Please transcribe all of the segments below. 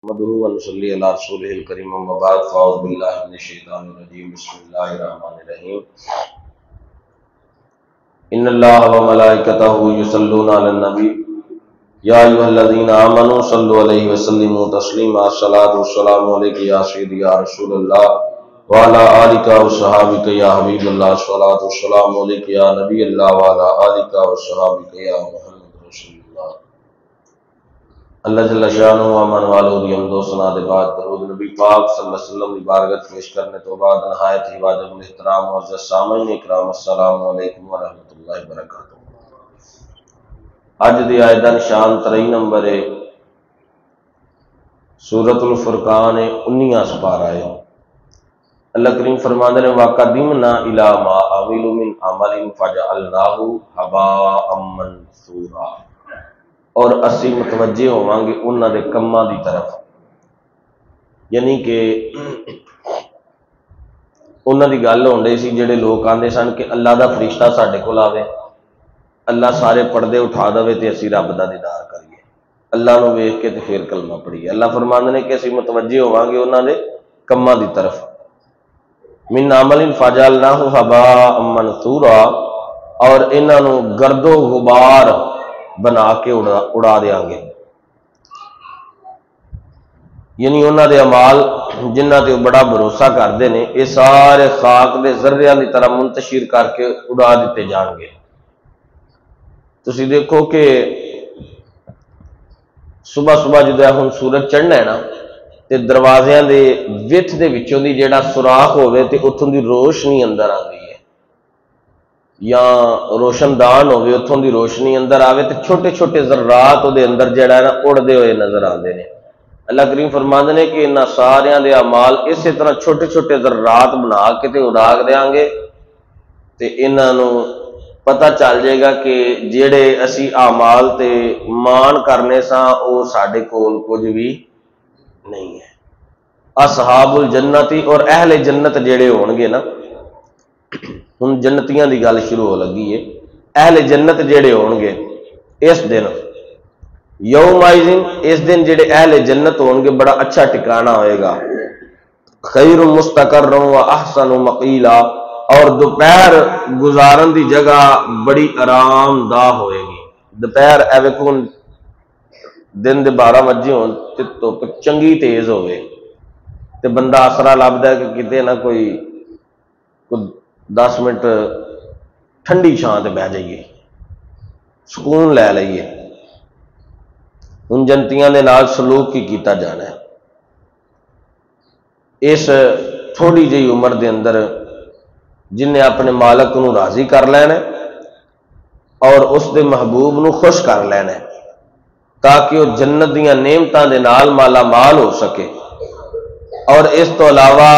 نحمده ونصلي على رسوله الكريم اما بعد فاعوذ بالله من الشيطان الرجيم بسم الله الرحمن الرحيم ان الله وملائكته يصلون على النبي يا ايها الذين امنوا صلوا عليه وسلموا تسليما الصلاة والسلام عليك يا سيدي يا رسول الله وعلى آلك وصحابك يا حبيب الله الصلاة والسلام عليك يا نبي الله وعلى آلك وصحابك يا محمد رسول الله اللہ جل شانہ و امن والو دی حمد و ثنا دے بعد درود نبی پاک صلی اللہ علیہ وسلم دی بارگاہ پیش کرنے تو بعد نہایت ہی واجب الاحترام معزز سامعین اکرام السلام علیکم ورحمۃ اللہ وبرکاتہ۔ اج دی آیت دا نشان 23 نمبر ہے، سورۃ الفرقان 19 سپارہ ہے۔ اللہ کریم فرماندے نے وَقَدِمْنَا إِلَىٰ مَا عَمِلُوا مِنْ عَمَلٍ فَجَعَلْنَاهُ هَبَاءً مَنثُورًا، اور اسی متوجہ ہوواں گے انہاں دے کماں دی طرف، یعنی کہ انہاں دی گل ہوندی سی جڑے لوگ آندے سن کہ اللہ دا فرشتہ ساڈے کول آوے، اللہ سارے پردے اٹھا دے تے اسی رب دا دیدار کریے، اللہ نو ویکھ کے تے پھر کلمہ پڑھیے۔ اللہ فرماندے نے کہ اسی متوجہ ہوواں گے انہاں دے کماں دی طرف، من عمل فجعلناه هباء منثورا، اور انہاں نو گرد و غبار بنا کے اڑا دیاں گے، یعنی انہاں دے اعمال جنہاں تے بڑا بھروسہ کردے نے یہ سارے خاک دے ذریاں دی طرح منتشر کر کے اڑا دیتے جان گے۔ تسی دیکھو کہ صبح صبح جدو ہن سورج چڑھنا ہے نا تے دروازیاں دے وچ دے وچوں دی جیڑا سوراخ ہوے تے اتھوں دی روشنی اندر آندی ہے، یا روشن دان ہوے اتھوں دی روشنی اندر آوے تے چھوٹے چھوٹے ذرات او دے اندر جڑا ہے نا اڑدے ہوئے نظر آندے نے۔ اللہ کریم فرماندے نے کہ انہاں ساریاں دے اعمال اسی طرح چھوٹے چھوٹے ذرات بنا کے تے اڑا دیاں گے، تے انہاں نو پتہ چل جائے گا کہ جڑے اسی اعمال تے مان کرنے ساں او ساڈے کول کچھ بھی نہیں ہے۔ اصحاب الجنتی، اور اہل جنت جڑے ہون گے نا، ہن جنتیاں دی گل شروع ہو لگی ہے، اہل جنت جڑے ہون گے اس دن یومئذ، اس دن جڑے اہل جنت ہون گے بڑا اچھا ٹھکانہ ہوئے گا، خیر مستقر و احسن مقیلا، اور دوپہر گزارن دی جگہ بڑی آرام دہ ہوئے گی۔ دوپہر اے ویکھو دن دے 12 بجے ہون تے دھوپ چنگی تیز ہوئے تے بندہ آسرا لبدا ہے کہ کتے نہ کوئی 10 منٹ ٹھنڈی چھاں تے بہ جائیے، سکون لے لئیے۔ ان جنتیاں دے نال سلوک کی کیتا جانا ہے۔ اس تھوڑی جی عمر دے اندر جن نے اپنے مالک نو راضی کر لینا ہے اور اس دے محبوب نو خوش کر لینا ہے، تاکہ وہ جنت دیاں نعمتاں دے نال مالا مال ہو سکے، اور اس تو علاوہ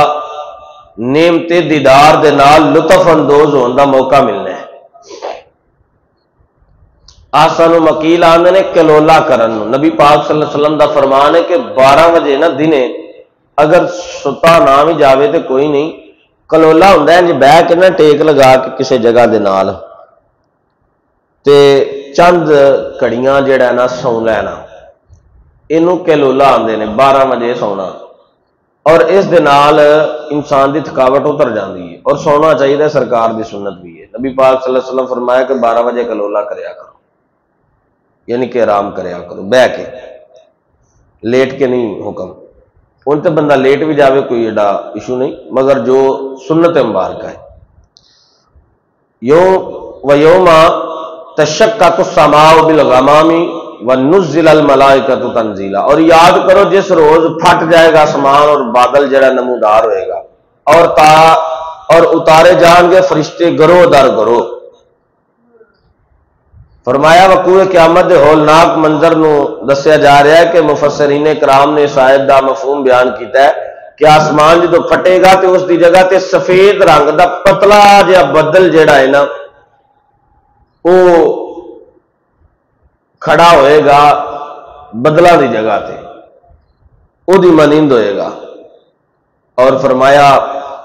نعمت دیدار دے نال لطف اندوز ہونے دا موقع ملنا ہے۔ آسن و مکیل آندے نے کلولا کرن نو، نبی پاک صلی اللہ علیہ وسلم دا فرمان ہے کہ 12 بجے نا دنے اگر ستا نہ بھی جاوے تے کوئی نہیں، کلولا ہوندا ہے جے بہ کے نا ٹیک لگا کے کسے جگہ دے نال تے چند کڑیاں جڑا ہے نا سو لینا، اینو کلولا آندے نے، 12 بجے سونا، اور اس دے نال انسان دی تھکاوٹ اتر جاندی ہے، اور سونا چاہیے، سرکار دی سنت بھی ہے۔ نبی پاک صلی اللہ علیہ وسلم فرمایا کہ 12 بجے کلولا کریا کرو، یعنی کہ آرام کریا کرو بہ کے، لیٹ کے نہیں حکم۔ ان تے بندہ لیٹ بھی جاوے کوئی ایڈا ایشو نہیں، مگر جو سنت مبارکہ ہے۔ وَيَوْمَ تَشَقَّقُ السَّمَاءُ بِالْغَمَامِ وَنُزِّلَ الْمَلَائِكَةُ تَنزِيلًا، اور یاد کرو جس روز پھٹ جائے گا آسمان اور بادل جڑا نمودار ہوئے گا، اور اتارے جان گے فرشتے گروہ در گروہ۔ فرمایا وقوع قیامت دے ہولناک منظر نو دسیا جا رہا ہے کہ مفسرین کرام نے اس آیت دا مفہوم بیان کیتا ہے کہ آسمان جدو پھٹے گا تے اس دی جگہ تے سفید رنگ دا پتلا جہا بدل جڑا ہے نا وہ کھڑا ہوئے گا بدلہ دی جگہ تے، او دی مانند ہوئے گا، اور فرمایا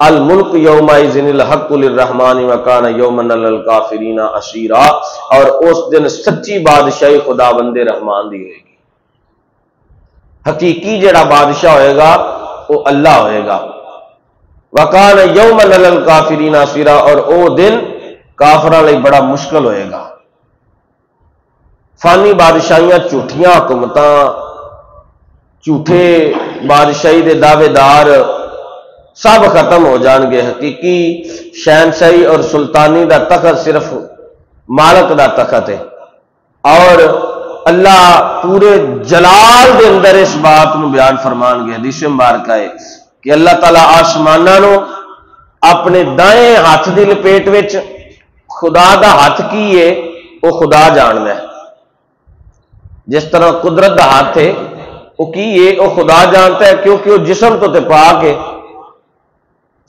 الملک یومئذ الحق للرحمن وکان یوما للکافرین عسیرا، اور اس دن سچی بادشاہی خدا بندے رحمان دی ہوئے گی۔ حقیقی جڑا بادشاہ ہوئے گا وہ اللہ ہوئے گا۔ وَقَانَ يَوْمًا عَلَى الْكَافِرِينَ عَسِيرًا، اور او دن کافراں لئی بڑا مشکل ہوئے گا۔ فانی بادشاہیاں، جھوٹیاں حکومتاں، جھوٹے بادشاہی دے دعوے دار سب ختم ہو جان گے۔ حقیقی شہنشاہی اور سلطانی دا تخت صرف مالک دا تخت ہے، اور اللہ پورے جلال دے اندر اس بات نو بیان فرمان گے۔ حدیث مبارکہ ہے کہ اللہ تعالیٰ آسماناں نو اپنے دائیں ہاتھ دی لپیٹ وچ، خدا دا ہاتھ کی ہے وہ خدا جاندا ہے، جس طرح قدرت دا ہاتھ ہے وہ کی ہے وہ خدا جانتا ہے، کیونکہ وہ جسم تو تے پاک ہے۔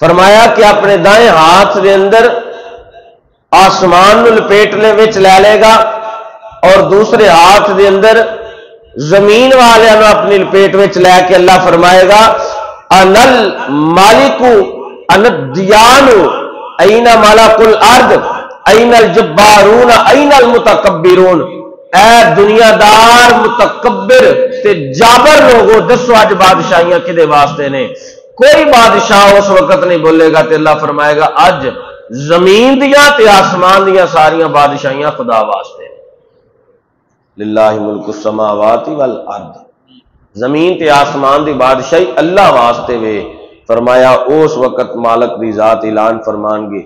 فرمایا کہ اپنے دائیں ہاتھ دے اندر آسمان نو لپیٹنے وچ لے لے گا، اور دوسرے ہاتھ دے اندر زمین والے نو اپنی لپیٹ وچ لے کے اللہ فرمائے گا انل مالکو ان الدیان این ملک الارض این الجبارون این المتکبرون۔ اے دنیا دار، متکبر تے جابر لوگوں، دسو اج بادشاہیاں کدے واسطے نے؟ کوئی بادشاہ اس وقت نہیں بولے گا تے اللہ فرمائے گا اج زمین دیاں تے آسمان دیاں ساریاں بادشاہیاں خدا واسطے۔ للہ ملک السماوات والارض، زمین تے آسمان دی بادشاہی اللہ واسطے وے۔ فرمایا اس وقت مالک دی ذات اعلان فرمان گے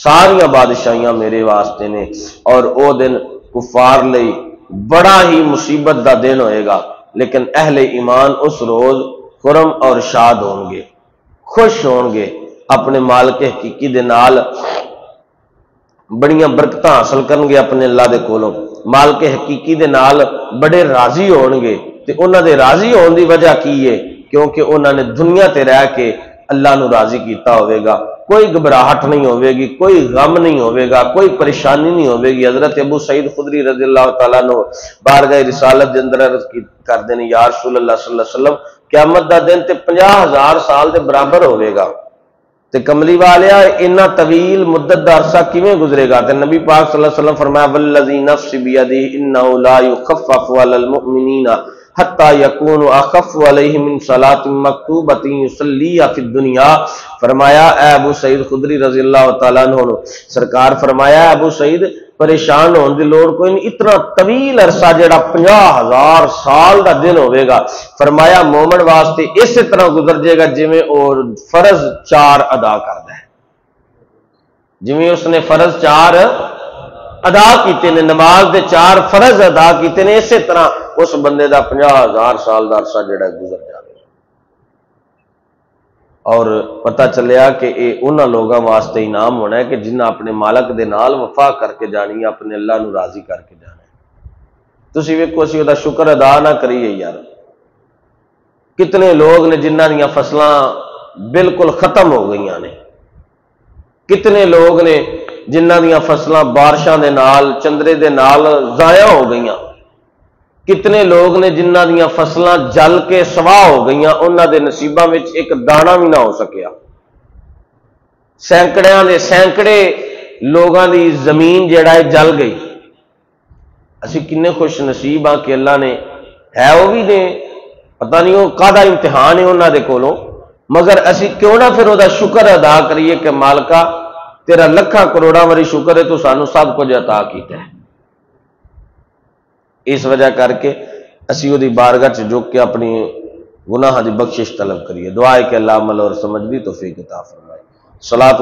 ساریاں بادشاہیاں میرے واسطے نے، اور او دن کفار لئی بڑا ہی مصیبت دا دن ہوئے گا، لیکن اہل ایمان اس روز خرم اور شاد ہون گے، خوش ہون گے، اپنے مالک حقیقی دے نال بڑیاں برکتاں حاصل کرن گے اپنے اللہ دے کولوں، مالک حقیقی دے نال بڑے راضی ہون گے۔ تے انہاں دے راضی ہون دی وجہ کی ہے؟ کیونکہ انہاں نے دنیا تے رہ کے اللہ نو راضی کیتا ہوئے گا، کوئی گھبراہٹ نہیں ہوئے گی، کوئی غم نہیں ہوئے گا، کوئی پریشانی نہیں ہوئے گی۔ حضرت ابو سعید خدری رضی اللہ تعالیٰ عنہ بارگاہ رسالت دے اندر عرض کر دیں یا رسول اللہ صلی اللہ علیہ وسلم، قیامت دا دن تے 50,000 سال دے برابر ہوئے گا، تے کملی والیا اتنا طویل مدت دا عرصہ کیویں گزرے گا؟ تے نبی پاک صلی اللہ علیہ وسلم فرمایا والذی نفس بیدہ انہ لا یخفف علی المؤمنین حتی یکون اخف علیہ من صلاۃ مکتوبۃ یصلی فی الدنیا۔ فرمایا اے ابو سعید خدری رضی اللہ تعالیٰ عنہ، سرکار فرمایا اے ابو سعید پریشان ہون دی لوڑ کوئی نہیں، اتنا طویل عرصہ جڑا 50,000 سال دا دن ہوئے گا، فرمایا مومن واسطے اسی طرح گزر جائے گا جویں اور فرض 4 ادا کردا ہے، جویں اس نے فرض 4 ادا کیتے نے، نماز دے 4 فرض ادا کیتے نے، اسی طرح اس بندے دا 50,000 سال دا عرصہ جڑا گزر جائے۔ اور پتہ چلیا کہ یہ انہاں لوگاں واسطے انعام ہونا ہے کہ جنہاں اپنے مالک دے نال وفا کر کے جانی ہے، اپنے اللہ نو راضی کر کے جانا ہے۔ تسی ویکھو اسی دا شکر ادا نہ کریے یار، کتنے لوگ نے جنہاں دیاں فصلاں بالکل ختم ہو گئیاں نے، کتنے لوگ نے جنہاں دیاں فصلاں بارشاں دے نال چندرے دے نال ضائع ہو گئیاں، کتنے لوگ نے جنہاں دیاں فصلاں جل کے سواہ ہو گئیاں، انہاں دے نصیباں وچ ایک دانہ بھی نہ ہو سکیا۔ سینکڑیاں دے سینکڑے لوگاں دی زمین جڑا ہے جل گئی۔ اسی کنے خوش نصیب ہاں کہ اللہ نے ہے وہ بھی نے، پتہ نہیں وہ کاہدا امتحان ہے انہاں دے کولوں، مگر اسی کیوں نہ پھر وہ دا شکر ادا کریے کہ مالکا تیرا لکھاں کروڑاں واری شکر ہے تو سانو سب کچھ عطا کیتا ہے۔ اس وجہ کر کے اسی وہ دی بارگاہ چ جھک کے اپنی گناہ دی بخشش طلب کریے، دعا ہے کہ اللہ عمل اور سمجھ دی توفیق عطا فرمائے۔ صلاۃ